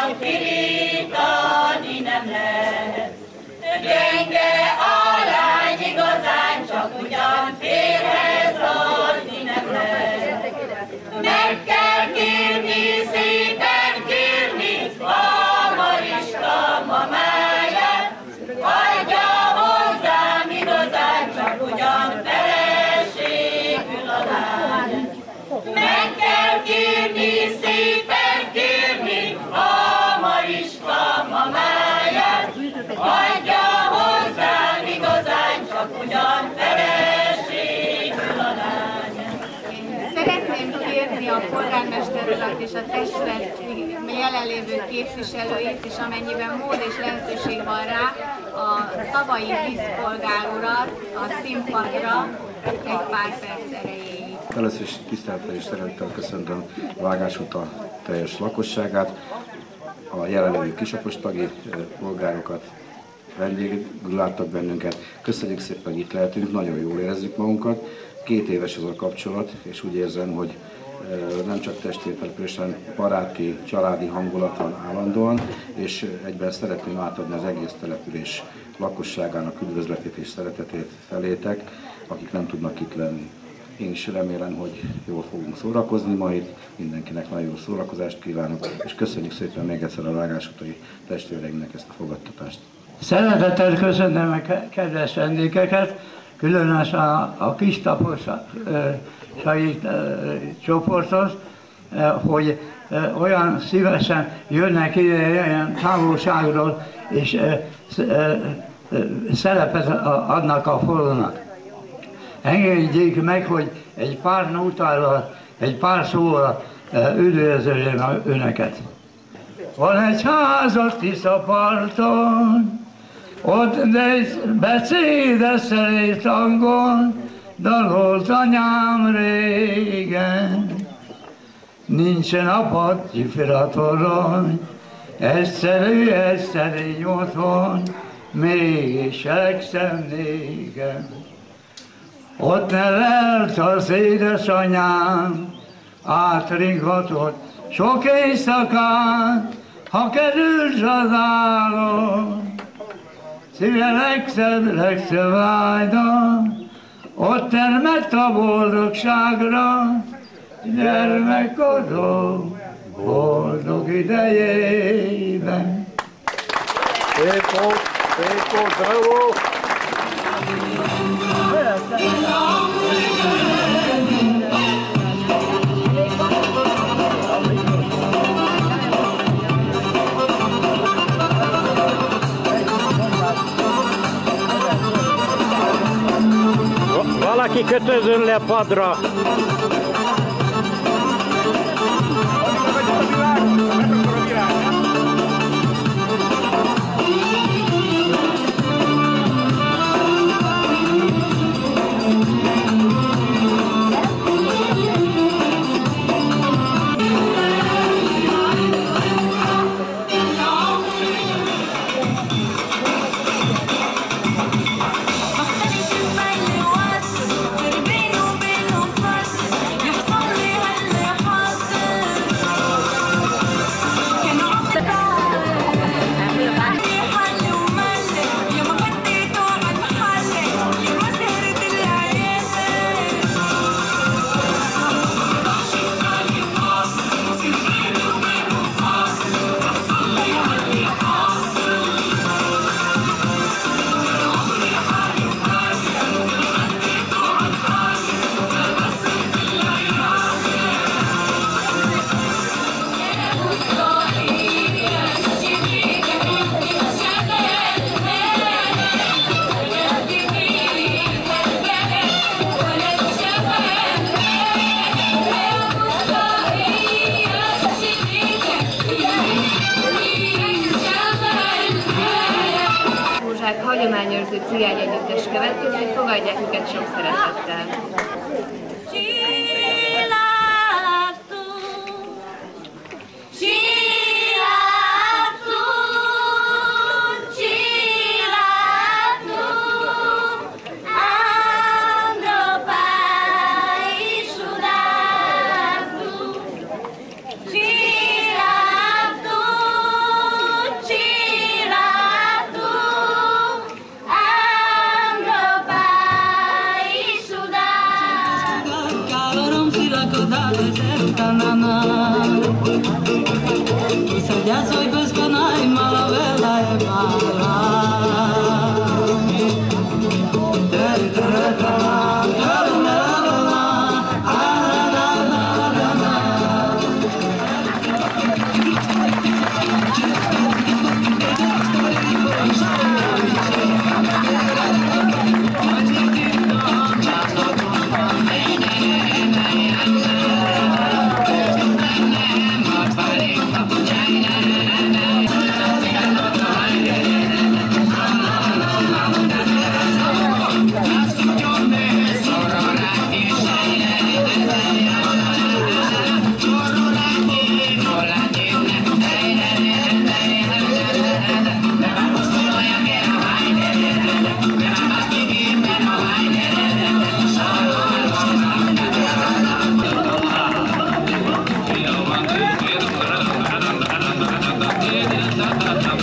ugyan pirítani nem lehet. Gyenge a lány igazán, csak ugyan férhez adni nem lehet. Meg kell kérni, szépen kérni a Mariska mamáját, adja hozzám igazán, csak ugyan feleségül a lány. Meg kell kérni, szépen kérni a Mariska mamáját, adja hozzám igazán, csak ugyan feleségül a lány. Szeretném kérni a polgármester urat és a testület jelenlévő képviselőit, és amennyiben mód és lehetőség van rá, a tavalyi vízpolgár urat a színpadra egy pár perc erejéig. Először is tisztelettel és szeretettel köszöntöm Vágásúta teljes lakosságát, a jelenlévő kisapostagi polgárokat, vendégül láttak bennünket. Köszönjük szépen, hogy itt lehetünk, nagyon jól érezzük magunkat. 2 éves ez a kapcsolat, és úgy érzem, hogy nem csak testvértelepülés, hanem baráti, családi hangulat van állandóan, és egyben szeretném átadni az egész település lakosságának üdvözletét és szeretetét felétek, akik nem tudnak itt lenni. Én is remélem, hogy jól fogunk szórakozni ma itt, mindenkinek nagyon jó szórakozást kívánok, és köszönjük szépen még egyszer a vágásutai testvéreinknek ezt a fogadtatást. Szeretettel köszönöm a kedves vendégeket, különösen a kistaposai csoporthoz, hogy olyan szívesen jönnek ide, olyan távolságról, és szerepet adnak a falunak. Engedjék meg, hogy egy pár nótával, egy pár szóval üdvözöljem önöket. Van egy ház a Tiszaparton, ott egy beszédes szerét hangon, dalolt anyám régen. Nincsen a patyi firatorony, egyszerű, egyszerű otthon, mégis elkszem négen. Ott nevelt az édesanyám, átringatott sok éjszakán, ha került az álom. Szíve legszebb vágyna, ott termett a boldogságra, gyermekkorom boldog idejében. Szép volt, bravo! Valaki kötözön le padra. Hagyományőrző cigány együttes következik, fogadják őket sok szeretettel. Thank you.